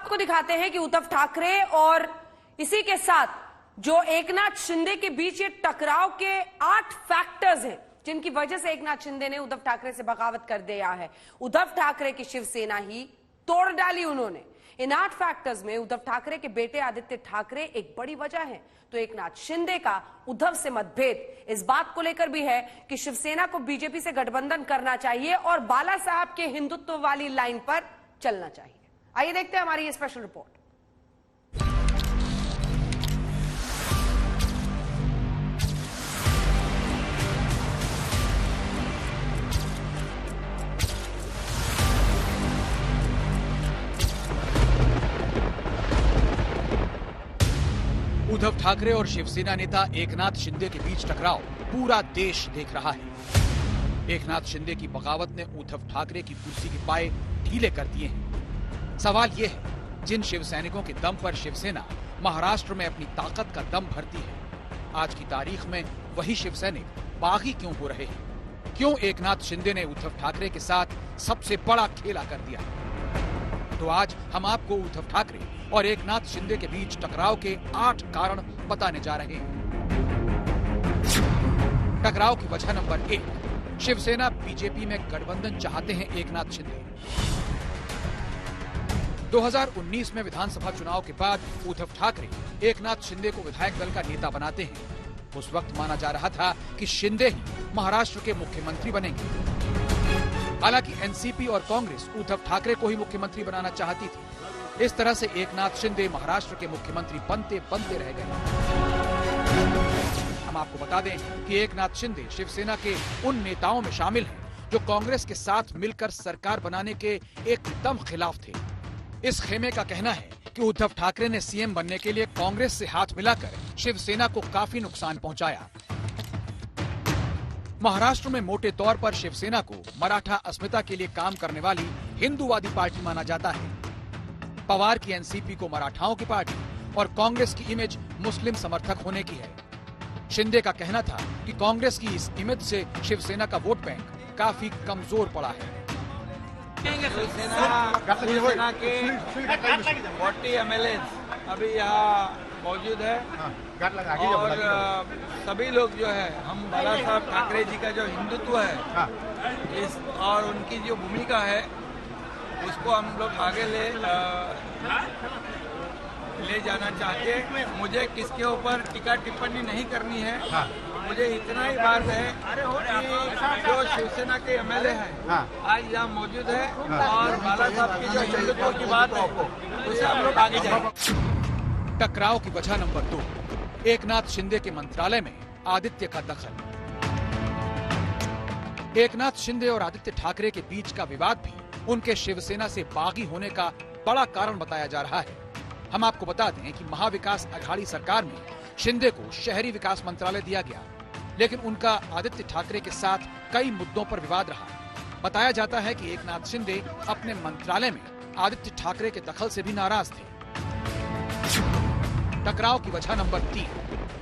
आपको दिखाते हैं कि उद्धव ठाकरे और इसी के साथ जो एकनाथ शिंदे के बीच ये टकराव के 8 फैक्टर्स हैं जिनकी वजह से एकनाथ शिंदे ने उद्धव ठाकरे से बगावत कर दिया है। उद्धव ठाकरे की शिवसेना ही तोड़ डाली उन्होंने। इन 8 फैक्टर्स में उद्धव ठाकरे के बेटे आदित्य ठाकरे एक बड़ी वजह है, तो एकनाथ शिंदे का उद्धव से मतभेद इस बात को लेकर भी है कि शिवसेना को बीजेपी से गठबंधन करना चाहिए और बाला साहब के हिंदुत्व वाली लाइन पर चलना चाहिए। आइए देखते हैं हमारी ये स्पेशल रिपोर्ट। उद्धव ठाकरे और शिवसेना नेता एकनाथ शिंदे के बीच टकराव पूरा देश देख रहा है। एकनाथ शिंदे की बगावत ने उद्धव ठाकरे की कुर्सी के पाए ढीले कर दिए हैं। सवाल यह है, जिन शिव सैनिकों के दम पर शिवसेना महाराष्ट्र में अपनी ताकत का दम भरती है, आज की तारीख में वही शिव सैनिक बागी क्यों हो रहे हैं? क्यों एकनाथ शिंदे ने उद्धव ठाकरे के साथ सबसे बड़ा खेला कर दिया? तो आज हम आपको उद्धव ठाकरे और एकनाथ शिंदे के बीच टकराव के 8 कारण बताने जा रहे हैं। टकराव की वजह नंबर 1, शिवसेना बीजेपी में गठबंधन चाहते हैं एकनाथ शिंदे। 2019 में विधानसभा चुनाव के बाद उद्धव ठाकरे एकनाथ शिंदे को विधायक दल का नेता बनाते हैं। उस वक्त माना जा रहा था कि शिंदे ही महाराष्ट्र के मुख्यमंत्री बनेंगे। हालांकि एनसीपी और कांग्रेस उद्धव ठाकरे को ही मुख्यमंत्री बनाना चाहती थी। इस तरह से एकनाथ शिंदे महाराष्ट्र के मुख्यमंत्री बनते बनते रह गए। हम आपको बता दें कि एकनाथ शिंदे शिवसेना के उन नेताओं में शामिल हैं जो कांग्रेस के साथ मिलकर सरकार बनाने के एकदम खिलाफ थे। इस खेमे का कहना है कि उद्धव ठाकरे ने सीएम बनने के लिए कांग्रेस से हाथ मिलाकर शिवसेना को काफी नुकसान पहुंचाया। महाराष्ट्र में मोटे तौर पर शिवसेना को मराठा अस्मिता के लिए काम करने वाली हिंदूवादी पार्टी माना जाता है। पवार की एनसीपी को मराठाओं की पार्टी और कांग्रेस की इमेज मुस्लिम समर्थक होने की है। शिंदे का कहना था कि कांग्रेस की इस इमेज से शिवसेना का वोट बैंक काफी कमजोर पड़ा है। शिवसेना के 40 एमएलए अभी यहाँ मौजूद है और सभी लोग जो है, हम बाला साहब ठाकरे जी का जो हिंदुत्व है इस और उनकी जो भूमिका है उसको हम लोग आगे ले जाना चाहते हैं। मुझे किसके ऊपर टीका टिप्पणी नहीं करनी है। मुझे इतना ही बात है कि जो शिवसेना के एमएलए हैं आज यहाँ मौजूद है और बाला साहब की जो हिंदुत्व की बात है उसे हम लोग आगे जाएंगे। टकराव की वजह नंबर 2, एकनाथ शिंदे के मंत्रालय में आदित्य का दखल। एकनाथ शिंदे और आदित्य ठाकरे के बीच का विवाद भी उनके शिवसेना से बागी होने का बड़ा कारण बताया जा रहा है। हम आपको बता दें कि महाविकास अघाड़ी सरकार में शिंदे को शहरी विकास मंत्रालय दिया गया, लेकिन उनका आदित्य ठाकरे के साथ कई मुद्दों पर विवाद रहा। बताया जाता है कि एकनाथ शिंदे अपने मंत्रालय में आदित्य ठाकरे के दखल से भी नाराज थे। टकराव की वजह नंबर 3,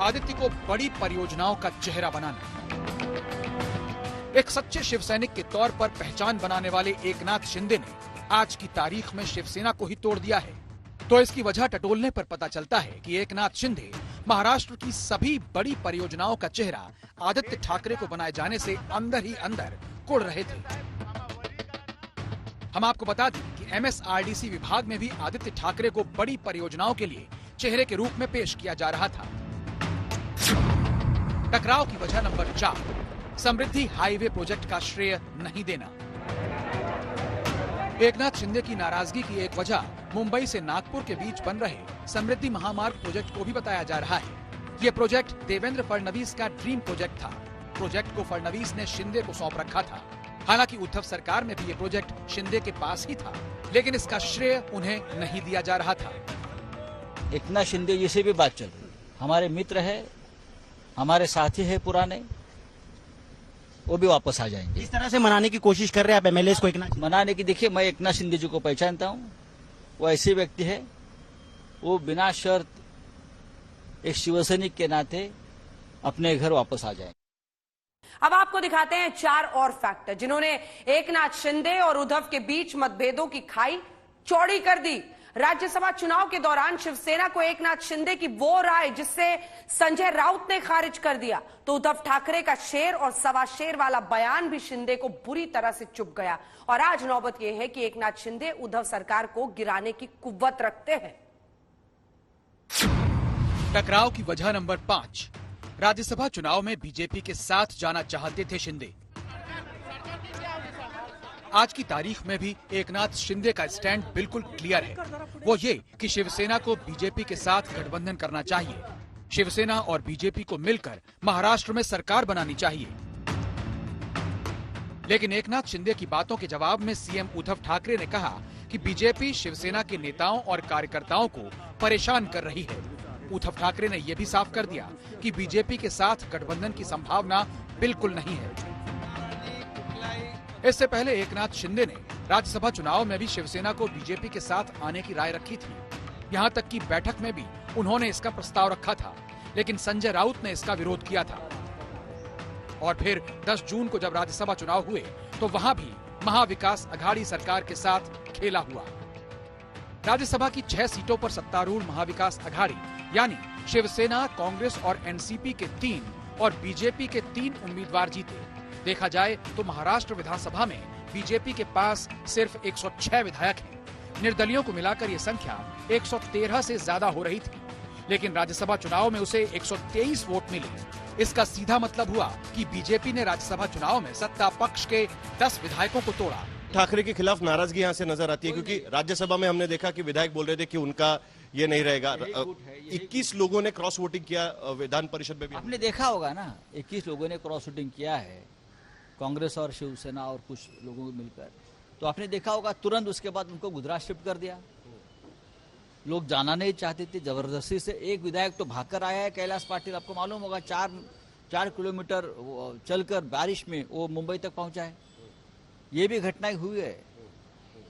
आदित्य को बड़ी परियोजनाओं का चेहरा बनाना। एक सच्चे शिव सैनिक के तौर पर पहचान बनाने वाले एकनाथ शिंदे ने आज की तारीख में शिवसेना को ही तोड़ दिया है। तो इसकी वजह टटोलने पर पता चलता है कि एकनाथ शिंदे महाराष्ट्र की सभी बड़ी परियोजनाओं का चेहरा आदित्य ठाकरे को बनाए जाने से अंदर ही अंदर कुड़ रहे थे। हम आपको बता दें कि एमएसआरडीसी विभाग में भी आदित्य ठाकरे को बड़ी परियोजनाओं के लिए चेहरे के रूप में पेश किया जा रहा था। टकराव की वजह नंबर 4, समृद्धि हाईवे प्रोजेक्ट का श्रेय नहीं देना। एकनाथ शिंदे की नाराजगी की एक वजह मुंबई से नागपुर के बीच बन रहे समृद्धि महामार्ग प्रोजेक्ट को भी बताया जा रहा है। ये प्रोजेक्ट देवेंद्र फडणवीस का ड्रीम प्रोजेक्ट था। प्रोजेक्ट को फडणवीस ने शिंदे को सौंप रखा था। हालांकि उद्धव सरकार में भी ये प्रोजेक्ट शिंदे के पास ही था, लेकिन इसका श्रेय उन्हें नहीं दिया जा रहा था। एकनाथ शिंदे जी से भी बात चल रही, हमारे मित्र है, हमारे साथी है पुराने, वो भी वापस आ जाएंगे। इस तरह से मनाने की कोशिश कर रहे हैं आप एमएलए को? एकनाथ मनाने की, देखिए मैं एकनाथ शिंदे जी को पहचानता हूँ। वो ऐसे व्यक्ति है, वो बिना शर्त एक शिवसैनिक के नाते अपने घर वापस आ जाएंगे। अब आपको दिखाते हैं 4 और फैक्टर जिन्होंने एकनाथ शिंदे और उद्धव के बीच मतभेदों की खाई चौड़ी कर दी। राज्यसभा चुनाव के दौरान शिवसेना को एकनाथ शिंदे की वो राय जिससे संजय राउत ने खारिज कर दिया, तो उद्धव ठाकरे का शेर और सवा शेर वाला बयान भी शिंदे को बुरी तरह से चुभ गया। और आज नौबत यह है कि एकनाथ शिंदे उद्धव सरकार को गिराने की कुव्वत रखते हैं। टकराव की वजह नंबर 5, राज्यसभा चुनाव में बीजेपी के साथ जाना चाहते थे शिंदे। आज की तारीख में भी एकनाथ शिंदे का स्टैंड बिल्कुल क्लियर है, वो ये कि शिवसेना को बीजेपी के साथ गठबंधन करना चाहिए। शिवसेना और बीजेपी को मिलकर महाराष्ट्र में सरकार बनानी चाहिए। लेकिन एकनाथ शिंदे की बातों के जवाब में सीएम उद्धव ठाकरे ने कहा कि बीजेपी शिवसेना के नेताओं और कार्यकर्ताओं को परेशान कर रही है। उद्धव ठाकरे ने यह भी साफ कर दिया कि बीजेपी के साथ गठबंधन की संभावना बिल्कुल नहीं है। इससे पहले एकनाथ शिंदे ने राज्यसभा चुनाव में भी शिवसेना को बीजेपी के साथ आने की राय रखी थी। यहां तक कि बैठक में भी उन्होंने इसका प्रस्ताव रखा था, लेकिन संजय राउत ने इसका विरोध किया था। और फिर 10 जून को जब राज्यसभा चुनाव हुए तो वहां भी महाविकास अघाड़ी सरकार के साथ खेला हुआ। राज्यसभा की 6 सीटों पर सत्तारूढ़ महाविकास अघाड़ी यानी शिवसेना, कांग्रेस और एनसीपी के 3 और बीजेपी के 3 उम्मीदवार जीते। देखा जाए तो महाराष्ट्र विधानसभा में बीजेपी के पास सिर्फ 106 विधायक हैं। निर्दलियों को मिलाकर ये संख्या 113 से ज्यादा हो रही थी, लेकिन राज्यसभा चुनाव में उसे 123 वोट मिले। इसका सीधा मतलब हुआ कि बीजेपी ने राज्यसभा चुनाव में सत्ता पक्ष के 10 विधायकों को तोड़ा। ठाकरे के खिलाफ नाराजगी यहाँ से नजर आती है, क्योंकि राज्यसभा में हमने देखा कि विधायक बोल रहे थे कि उनका ये नहीं रहेगा। 21 लोगों ने क्रॉस वोटिंग किया विधान परिषद में भी। आपने देखा होगा ना, 21 लोगों ने क्रॉस वोटिंग किया है, कांग्रेस और शिवसेना और कुछ लोगों को मिलकर। तो आपने देखा होगा तुरंत उसके बाद उनको गुजरात शिफ्ट कर दिया। लोग जाना नहीं चाहते थे, जबरदस्ती से। एक विधायक तो भागकर आया है, कैलाश पाटिल, आपको मालूम होगा, 4 किलोमीटर चलकर बारिश में वो मुंबई तक पहुंचा है। ये भी घटनाएं हुई है।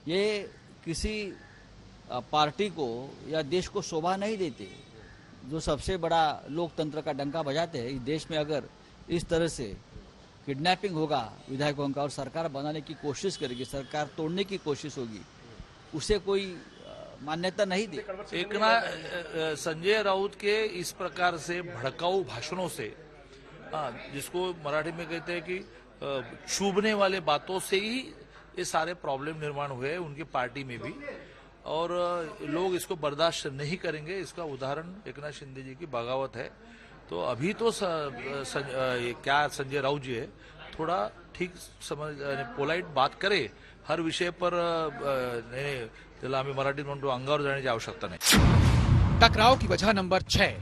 ये किसी पार्टी को या देश को शोभा नहीं देते। जो सबसे बड़ा लोकतंत्र का डंका बजाते हैं इस देश में, अगर इस तरह से किडनैपिंग होगा विधायकों का और सरकार बनाने की कोशिश करेगी, सरकार तोड़ने की कोशिश होगी, उसे कोई मान्यता नहीं दी। संजय राउत के इस प्रकार से भड़काऊ भाषणों से, जिसको मराठी में कहते हैं कि चुभने वाले बातों से ही ये सारे प्रॉब्लम निर्माण हुए हैं उनकी पार्टी में भी, और लोग इसको बर्दाश्त नहीं करेंगे। इसका उदाहरण एकनाथ शिंदे जी की बगावत है। तो अभी तो क्या संजय राउत जी है, थोड़ा ठीक समझ पोलाइट बात करे हर विषय पर, त्याला आम्ही मराठीत म्हणतो अंगावर जाण्याची आवश्यकता नाही। टकराव की वजह नंबर 6,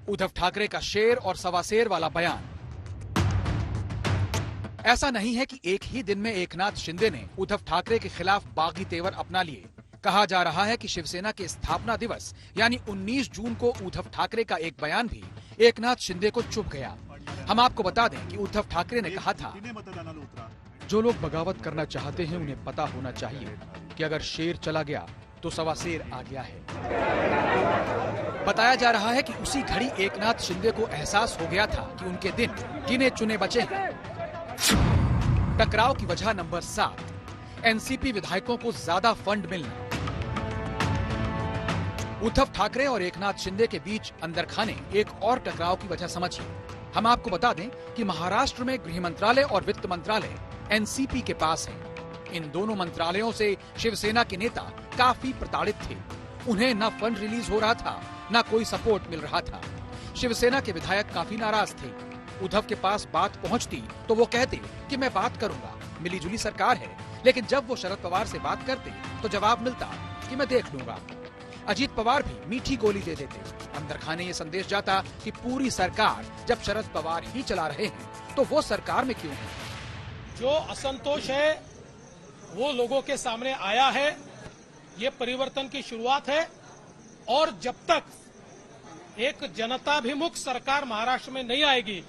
उद्धव ठाकरे का शेर और सवा शेर वाला बयान। ऐसा नहीं है कि एक ही दिन में एकनाथ शिंदे ने उद्धव ठाकरे के खिलाफ बागी तेवर अपना लिए। कहा जा रहा है कि शिवसेना के स्थापना दिवस यानी 19 जून को उद्धव ठाकरे का एक बयान भी एकनाथ शिंदे को चुभ गया। हम आपको बता दें कि उद्धव ठाकरे ने कहा था, जो लोग बगावत करना चाहते हैं उन्हें पता होना चाहिए कि अगर शेर चला गया तो सवा शेर आ गया है। बताया जा रहा है कि उसी घड़ी एकनाथ शिंदे को एहसास हो गया था कि उनके दिन गिने चुने बचे हैं। टकराव की वजह नंबर 7, एनसीपी विधायकों को ज्यादा फंड मिलना। उद्धव ठाकरे और एकनाथ शिंदे के बीच अंदर खाने एक और टकराव की वजह समझिए। हम आपको बता दें कि महाराष्ट्र में गृह मंत्रालय और वित्त मंत्रालय एनसीपी के पास है। इन दोनों मंत्रालयों से शिवसेना के नेता काफी प्रताड़ित थे। उन्हें न फंड रिलीज हो रहा था, न कोई सपोर्ट मिल रहा था। शिवसेना के विधायक काफी नाराज थे। उद्धव के पास बात पहुंचती तो वो कहते कि मैं बात करूंगा, मिलीजुली सरकार है। लेकिन जब वो शरद पवार से बात करते तो जवाब मिलता कि मैं देख लूंगा। अजीत पवार भी मीठी गोली दे देते। अंदर खाने ये संदेश जाता कि पूरी सरकार जब शरद पवार ही चला रहे हैं तो वो सरकार में क्यों है। जो असंतोष है वो लोगों के सामने आया है। ये परिवर्तन की शुरुआत है और जब तक एक जनताभिमुख सरकार महाराष्ट्र में नहीं आएगी,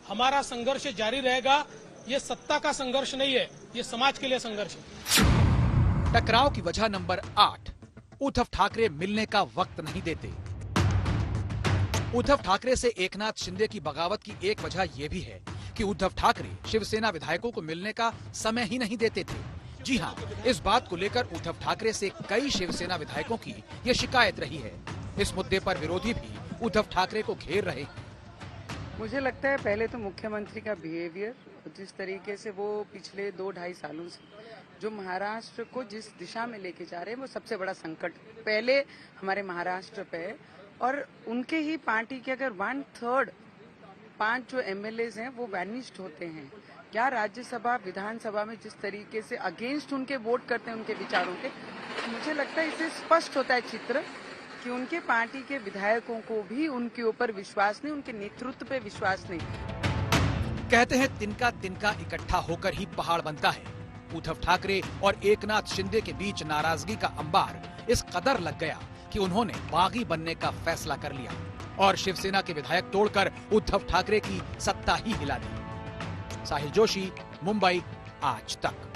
हमारा संघर्ष जारी रहेगा। ये सत्ता का संघर्ष नहीं है, ये समाज के लिए संघर्ष है। टकराव की वजह नंबर 8, उद्धव ठाकरे मिलने का वक्त नहीं देते। उद्धव ठाकरे से एकनाथ शिंदे की बगावत की एक वजह यह भी है कि उद्धव ठाकरे शिवसेना विधायकों को मिलने का समय ही नहीं देते थे। जी हाँ, इस बात को लेकर उद्धव ठाकरे से कई शिवसेना विधायकों की ये शिकायत रही है। इस मुद्दे पर विरोधी भी उद्धव ठाकरे को घेर रहे हैं। मुझे लगता है पहले तो मुख्यमंत्री का बिहेवियर, जिस तरीके से वो पिछले 2-2.5 सालों से जो महाराष्ट्र को जिस दिशा में लेके जा रहे हैं, वो सबसे बड़ा संकट पहले हमारे महाराष्ट्र पे है। और उनके ही पार्टी के अगर 1/3 5 जो एमएलएज हैं वो वैनिश्ड होते हैं, क्या राज्यसभा विधानसभा में जिस तरीके से अगेंस्ट उनके वोट करते हैं उनके विचारों के, तो मुझे लगता है इससे स्पष्ट होता है चित्र कि उनके पार्टी के विधायकों को भी उनके ऊपर विश्वास नहीं, उनके नेतृत्व पे विश्वास नहीं। कहते हैं तिनका तिनका इकट्ठा होकर ही पहाड़ बनता है। उद्धव ठाकरे और एकनाथ शिंदे के बीच नाराजगी का अंबार इस कदर लग गया कि उन्होंने बागी बनने का फैसला कर लिया और शिवसेना के विधायक तोड़कर उद्धव ठाकरे की सत्ता ही हिला दी। साहिल जोशी, मुंबई, आज तक।